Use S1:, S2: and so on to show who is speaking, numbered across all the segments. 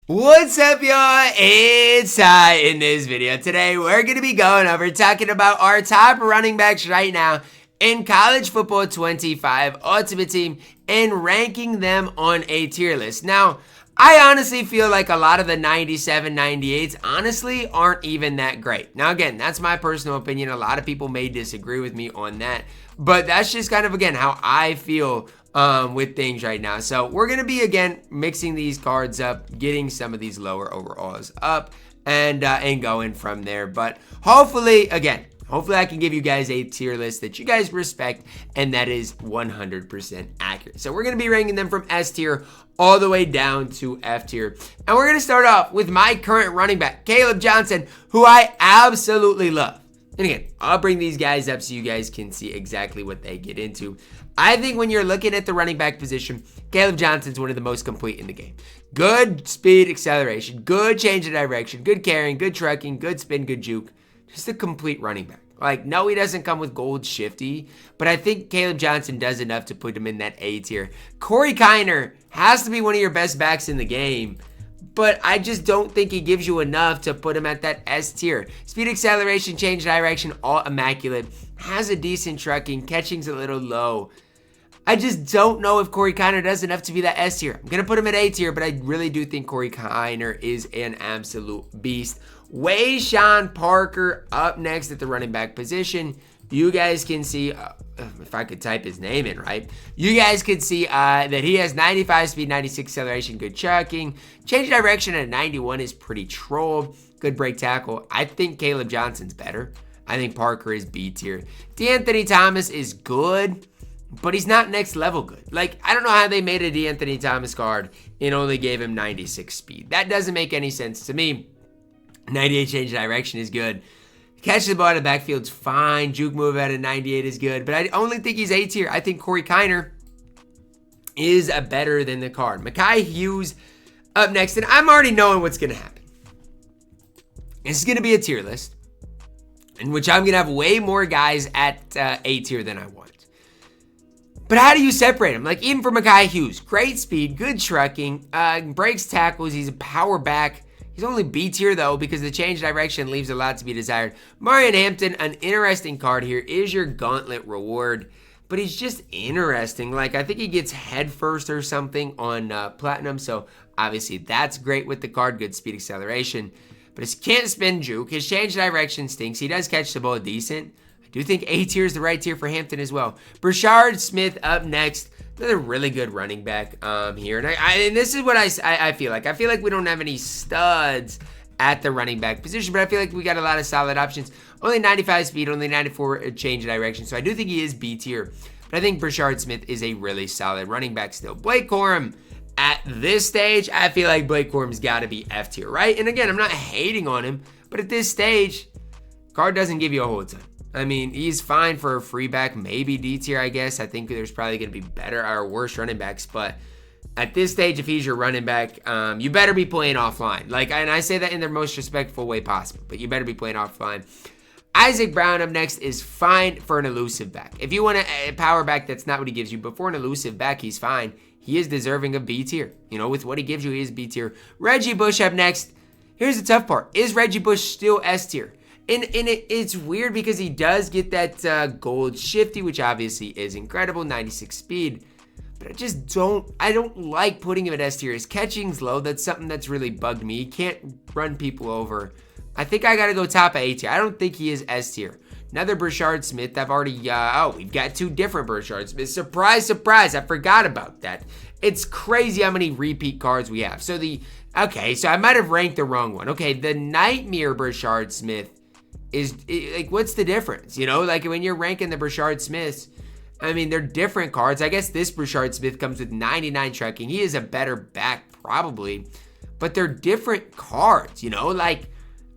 S1: What's up, y'all? It's Ty. In this video today, we're going to be going over talking about our top running backs right now in College Football 25 Ultimate Team and ranking them on a tier list. Now, I honestly feel like a lot of the 97, 98s honestly aren't even that great. Now, again, that's my personal opinion. A lot of people may disagree with me on that, but that's just kind of, again, how I feel with things right now. So we're going to be, again, mixing these cards up, getting some of these lower overalls up and going from there. But hopefully I can give you guys a tier list that you guys respect and that is 100% accurate. So we're going to be ranking them from S tier all the way down to F tier. And we're going to start off with my current running back, Caleb Johnson, who I absolutely love. And again, I'll bring these guys up so you guys can see exactly what they get into. I think when you're looking at the running back position, Caleb Johnson's one of the most complete in the game. Good speed, acceleration, good change of direction, good carrying, good trucking, good spin, good juke. Just a complete running back. Like, no, he doesn't come with gold shifty, but I think Caleb Johnson does enough to put him in that A tier. Corey Kiner has to be one of your best backs in the game, but I just don't think he gives you enough to put him at that S tier. Speed, acceleration, change direction, all immaculate. Has a decent trucking, catching's a little low. I just don't know if Corey Kiner does enough to be that S tier. I'm going to put him at A tier, but I really do think Corey Kiner is an absolute beast. Wayshawn Parker up next at the running back position. You guys can see, if I could type his name in right, you guys could see that he has 95 speed, 96 acceleration, good chucking. Change direction at 91 is pretty troll. Good break tackle. I think Caleb Johnson's better. I think Parker is B tier. D'Anthony Thomas is good, but he's not next level good. Like, I don't know how they made a D'Anthony Thomas card and only gave him 96 speed. That doesn't make any sense to me. 98 change direction is good. Catch the ball out of the backfield's fine. Juke move out of 98 is good, but I only think he's A tier. I think Corey Kiner is a better than the card. Mekhi Hughes up next, and I'm already knowing what's going to happen. This is going to be a tier list in which I'm going to have way more guys at A tier than I want. But how do you separate him? Like, even for Mekhi Hughes, great speed, good trucking, breaks tackles, he's a power back. He's only B tier, though, because the change direction leaves a lot to be desired. Marion Hampton, an interesting card here, is your gauntlet reward. But he's just interesting. Like, I think he gets head first or something on Platinum. So, obviously, that's great with the card. Good speed acceleration. But his can't spin juke. His change direction stinks. He does catch the ball decent. I do think A tier is the right tier for Hampton as well. Brashard Smith up next. Another really good running back here. And this is what I feel like. I feel like we don't have any studs at the running back position, but I feel like we got a lot of solid options. Only 95 speed, only 94 change direction. So I do think he is B tier. But I think Brashard Smith is a really solid running back still. Blake Corum at this stage, I feel like Blake Corum's got to be F tier, right? And again, I'm not hating on him, but at this stage, card doesn't give you a whole ton. I mean, he's fine for a free back, maybe D tier, I guess. I think there's probably going to be better or worse running backs, but at this stage, if he's your running back, you better be playing offline. Like, and I say that in the most respectful way possible, but you better be playing offline. Isaac Brown up next is fine for an elusive back. If you want a power back, that's not what he gives you, but for an elusive back, he's fine. He is deserving of B tier. You know, with what he gives you, he is B tier. Reggie Bush up next. Here's the tough part. Is Reggie Bush still S tier? And it's weird because he does get that gold shifty, which obviously is incredible, 96 speed. But I don't like putting him at S tier. His catching's low. That's something that's really bugged me. He can't run people over. I think I got to go top of A tier. I don't think he is S tier. Another Brashard Smith. I've already, we've got two different Brashard Smiths. Surprise, surprise. I forgot about that. It's crazy how many repeat cards we have. So I might have ranked the wrong one. Okay, the Nightmare Brashard Smith is like, what's the difference? You know, like when you're ranking the Brashard Smiths, I mean, they're different cards. I guess this Brashard Smith comes with 99 trucking. He is a better back probably, but they're different cards, you know, like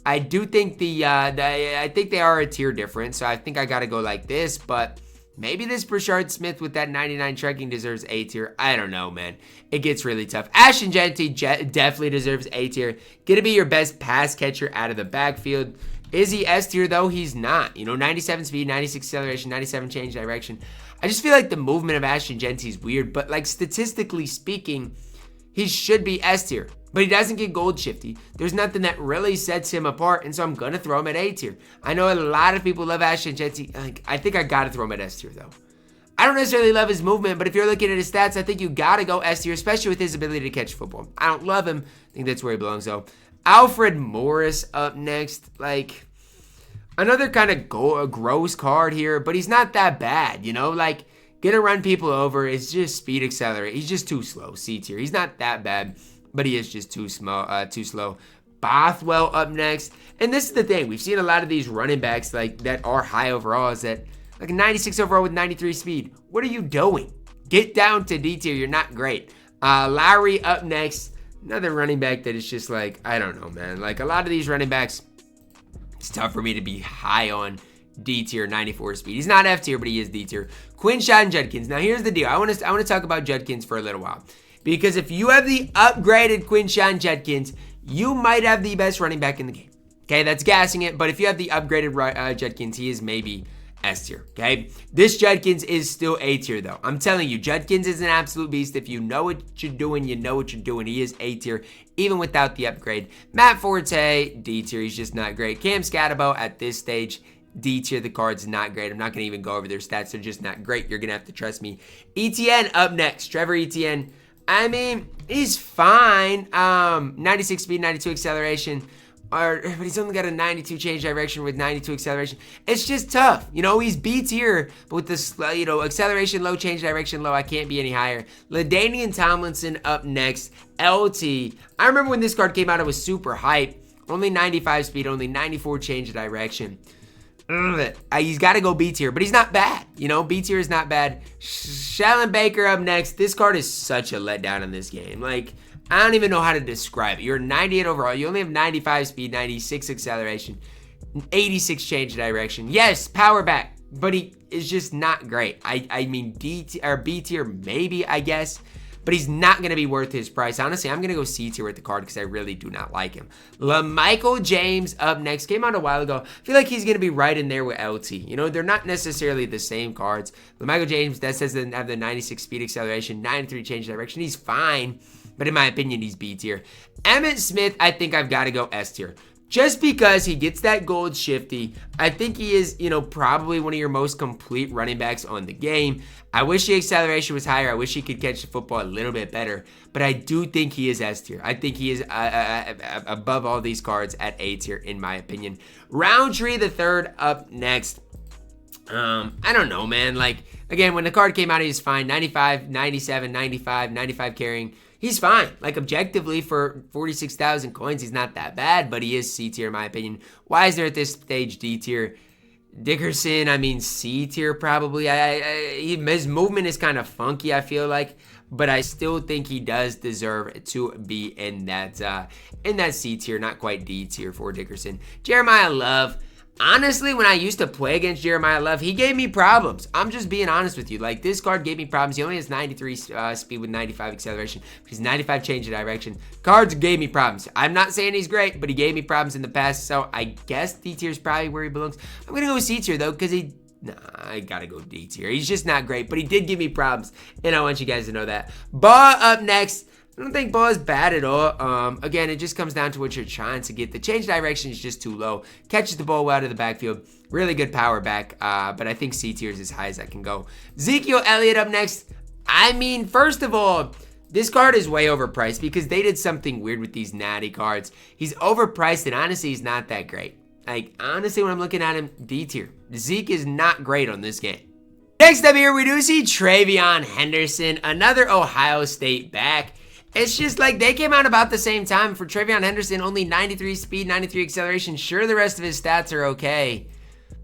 S1: I do think I think they are a tier difference. So I think I got to go like this, but maybe this Brashard Smith with that 99 trucking deserves A tier. I don't know, man. It gets really tough. Ashton Jeanty definitely deserves A tier. Gonna be your best pass catcher out of the backfield. Is he S tier though? He's not. You know, 97 speed, 96 acceleration, 97 change direction. I just feel like the movement of Ashton Jeanty is weird, but like statistically speaking, he should be S tier. But he doesn't get gold shifty. There's nothing that really sets him apart, and so I'm going to throw him at A tier. I know a lot of people love Ashton Jetty. I think I got to throw him at S tier, though. I don't necessarily love his movement, but if you're looking at his stats, I think you got to go S tier, especially with his ability to catch football. I don't love him. I think that's where he belongs, though. Alfred Morris up next. Like, another kind of gross card here, but he's not that bad, you know? Like, gonna run people over. It's just speed accelerate. He's just too slow. C tier. He's not that bad, but he is just too slow. Bothwell up next. And this is the thing. We've seen a lot of these running backs like that are high overalls that like a 96 overall with 93 speed. What are you doing? Get down to D tier. You're not great. Lowry up next. Another running back that is just like, I don't know, man. Like a lot of these running backs, it's tough for me to be high on. D tier, 94 speed. He's not F tier, but he is D tier. Quinshon Judkins. Now here's the deal. I want to talk about Judkins for a little while. Because if you have the upgraded Quinshon Judkins, you might have the best running back in the game. Okay, that's gassing it. But if you have the upgraded Judkins, he is maybe S tier. Okay, this Judkins is still A tier though. I'm telling you, Judkins is an absolute beast. If you know what you're doing, you know what you're doing. He is A tier, even without the upgrade. Matt Forte, D tier. He's just not great. Cam Scatabo at this stage, D tier. The card's not great. I'm not going to even go over their stats. They're just not great. You're going to have to trust me. ETN up next. Trevor Etienne. I mean, he's fine. 96 speed, 92 acceleration. But he's only got a 92 change direction with 92 acceleration. It's just tough. You know, he's B tier, but with this, you know, acceleration low, change direction low, I can't be any higher. LaDainian Tomlinson up next. LT. I remember when this card came out, it was super hype. Only 95 speed, only 94 change direction. He's got to go B tier, but he's not bad. You know, B tier is not bad. Shallon Baker up next. This card is such a letdown in this game. Like, I don't even know how to describe it. You're 98 overall. You only have 95 speed, 96 acceleration, 86 change direction. Yes, power back, but he is just not great. I mean, D tier or B tier maybe, I guess. But he's not going to be worth his price. Honestly, I'm going to go C tier with the card because I really do not like him. LaMichael James up next. Came out a while ago. I feel like he's going to be right in there with LT. You know, they're not necessarily the same cards. LaMichael James, that says doesn't have the 96 speed acceleration, 93 change direction. He's fine, but in my opinion, he's B tier. Emmitt Smith, I think I've got to go S tier. Just because he gets that gold shifty, I think he is, you know, probably one of your most complete running backs on the game. I wish the acceleration was higher. I wish he could catch the football a little bit better. But I do think he is S tier. I think he is above all these cards at A tier, in my opinion. Roundtree the third up next. I don't know, man. Like, again, when the card came out, he was fine. 95, 97, 95, 95 carrying. He's fine. Like, objectively, for 46,000 coins, he's not that bad, but he is C tier, in my opinion. Why is there at this stage D tier? Dickerson, I mean, C tier probably. His movement is kind of funky, I feel like, but I still think he does deserve to be in that C tier, not quite D tier for Dickerson. Jeremiah Love. Honestly, when I used to play against Jeremiah Love, he gave me problems. I'm just being honest with you. Like, this card gave me problems. He only has 93 speed with 95 acceleration. He's 95 change of direction. Cards gave me problems. I'm not saying he's great, but he gave me problems in the past, so I guess D tier is probably where he belongs. I'm going to go C tier, though, because I got to go D tier. He's just not great, but he did give me problems, and I want you guys to know that. Baugh up next. I don't think Baugh is bad at all. Again, it just comes down to what you're trying to get. The change direction is just too low. Catches the ball out of the backfield. Really good power back. But I think C tier is as high as I can go. Ezekiel Elliott up next. I mean, first of all, this card is way overpriced because they did something weird with these natty cards. He's overpriced, and honestly, he's not that great. Like, honestly, when I'm looking at him, D tier. Zeke is not great on this game. Next up here, we do see TreVeyon Henderson, another Ohio State back. It's just like they came out about the same time. For TreVeyon Henderson, only 93 speed, 93 acceleration. Sure, the rest of his stats are okay,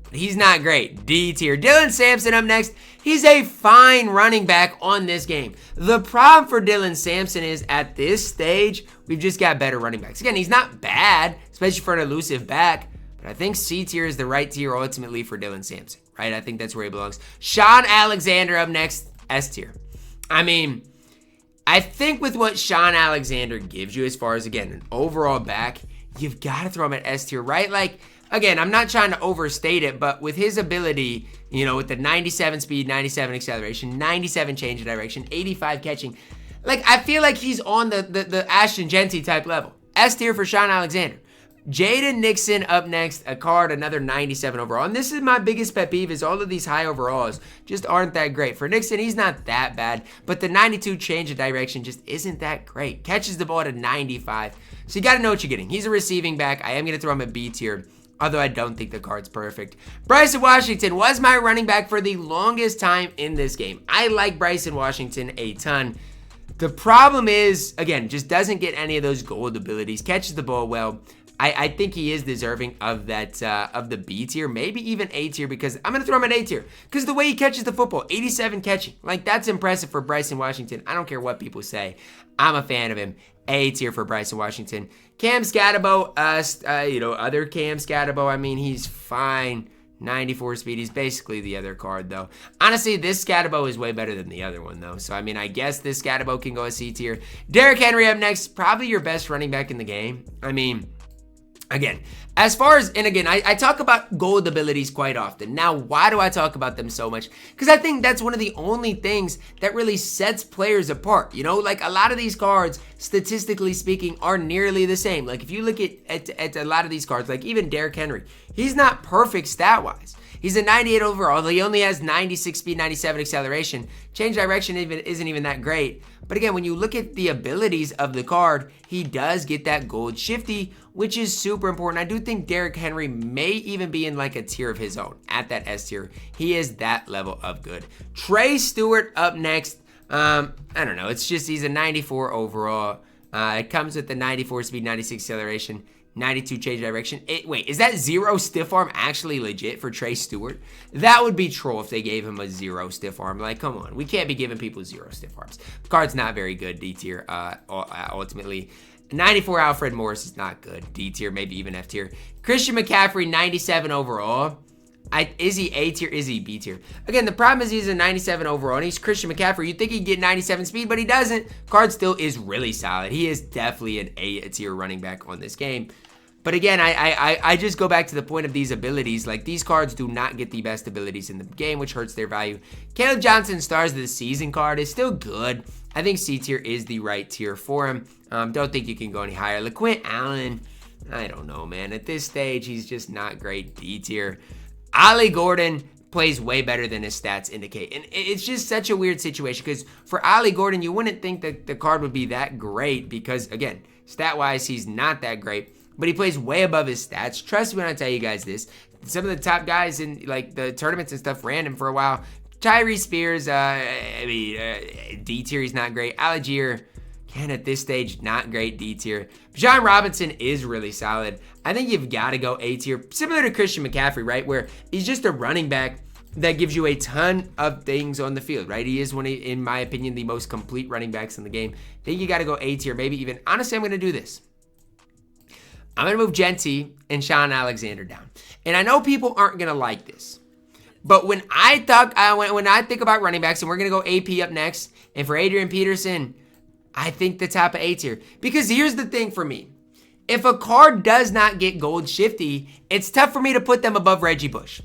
S1: but he's not great. D tier. Dylan Sampson up next. He's a fine running back on this game. The problem for Dylan Sampson is at this stage, we've just got better running backs. Again, he's not bad, especially for an elusive back, but I think C tier is the right tier ultimately for Dylan Sampson, right? I think that's where he belongs. Sean Alexander up next, S tier. I mean, I think with what Sean Alexander gives you as far as, again, an overall back, you've got to throw him at S tier, right? Like, again, I'm not trying to overstate it, but with his ability, you know, with the 97 speed, 97 acceleration, 97 change of direction, 85 catching, Like, I feel like he's on the Ashton Genty type level. S tier for Sean Alexander. Jaden Nixon up next, a card, another 97 overall. And this is my biggest pet peeve, is all of these high overalls just aren't that great. For Nixon, he's not that bad, but the 92 change of direction just isn't that great. Catches the ball at a 95. So you got to know what you're getting. He's a receiving back. I am going to throw him a B tier, although I don't think the card's perfect. Bryson Washington was my running back for the longest time in this game. I like Bryson Washington a ton. The problem is, again, just doesn't get any of those gold abilities. Catches the ball well. I think he is deserving of that, of the B tier, maybe even A tier, because I'm going to throw him an A tier. Because the way he catches the football, 87 catching. Like, that's impressive for Bryson Washington. I don't care what people say. I'm a fan of him. A tier for Bryson Washington. Cam Scatabo, other Cam Scatabo, I mean, he's fine. 94 speed. He's basically the other card, though. Honestly, this Scatabo is way better than the other one, though. So, I mean, I guess this Scatabo can go a C tier. Derrick Henry up next. Probably your best running back in the game. I mean, again, as far as, and again, I talk about gold abilities quite often. Now, why do I talk about them so much? Because I think that's one of the only things that really sets players apart. You know, like a lot of these cards, statistically speaking, are nearly the same. Like if you look at a lot of these cards, like even Derrick Henry, he's not perfect stat-wise. He's a 98 overall, although he only has 96 speed, 97 acceleration. Change direction isn't even that great. But again, when you look at the abilities of the card, he does get that gold shifty, which is super important. I do think Derrick Henry may even be in like a tier of his own at that S tier. He is that level of good. Trey Stewart up next. I don't know. It's just he's a 94 overall. It comes with the 94 speed, 96 acceleration. 92 change direction. Wait, is that 0 stiff arm actually legit for Trey Stewart? That would be troll if they gave him a 0 stiff arm. Like, come on. We can't be giving people 0 stiff arms. The card's not very good, D tier, ultimately. 94 Alfred Morris is not good. D tier, maybe even F tier. Christian McCaffrey, 97 overall. Is he A tier? Is he B tier? Again, the problem is he's a 97 overall, and he's Christian McCaffrey. You'd think he'd get 97 speed, but he doesn't. Card still is really solid. He is definitely an A tier running back on this game. But again, I just go back to the point of these abilities. Like, these cards do not get the best abilities in the game, which hurts their value. Caleb Johnson, Stars of the Season card, is still good. I think C tier is the right tier for him. Don't think you can go any higher. LaQuint Allen, I don't know, man. At this stage, he's just not great. D tier. Ollie Gordon plays way better than his stats indicate. And it's just such a weird situation, because for Ollie Gordon, you wouldn't think that the card would be that great because, again, stat-wise, he's not that great. But he plays way above his stats. Trust me when I tell you guys this. Some of the top guys in like the tournaments and stuff ran him for a while. Tyree Spears, D tier, he's not great. Algier, again, at this stage, not great. D tier. John Robinson is really solid. I think you've got to go A tier. Similar to Christian McCaffrey, right? Where he's just a running back that gives you a ton of things on the field, right? He is in my opinion, the most complete running backs in the game. I think you got to go A tier, maybe even. Honestly, I'm going to do this. I'm going to move Genty and Sean Alexander down. And I know people aren't going to like this. But when I think about running backs, and we're going to go AP up next, and for Adrian Peterson, I think the top of A tier. Because here's the thing for me. If a card does not get gold shifty, it's tough for me to put them above Reggie Bush.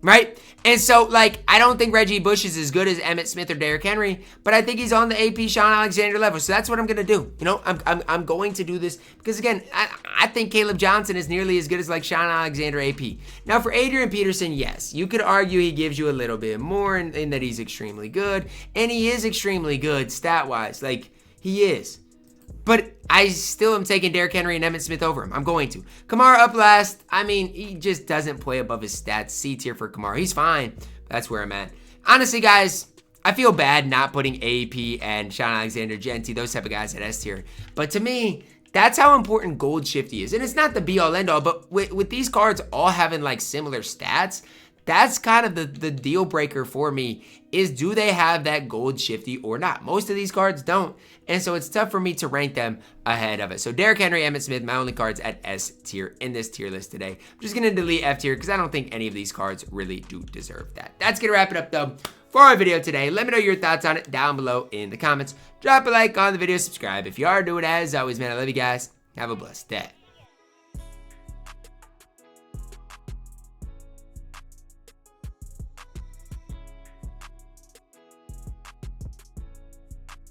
S1: Right? And so, like, I don't think Reggie Bush is as good as Emmitt Smith or Derrick Henry, but I think he's on the AP Sean Alexander level. So that's what I'm going to do. You know, I'm going to do this because, again, I think Caleb Johnson is nearly as good as, like, Sean Alexander AP. Now, for Adrian Peterson, yes, you could argue he gives you a little bit more in that he's extremely good, and he is extremely good stat-wise. Like, he is. But I still am taking Derrick Henry and Emmitt Smith over him. I'm going to. Kamara up last. I mean, he just doesn't play above his stats. C tier for Kamara. He's fine. That's where I'm at. Honestly, guys, I feel bad not putting AP and Sean Alexander Genty, those type of guys at S tier. But to me, that's how important gold shifty is. And it's not the be-all, end-all, but with these cards all having, like, similar stats, that's kind of the deal breaker for me, is do they have that gold shifty or not? Most of these cards don't, and so it's tough for me to rank them ahead of it. So Derrick Henry, Emmitt Smith, my only cards at S tier in this tier list today. I'm just going to delete F tier because I don't think any of these cards really do deserve that. That's going to wrap it up, though, for our video today. Let me know your thoughts on it down below in the comments. Drop a like on the video, subscribe if you are doing it. As always, man, I love you guys. Have a blessed day.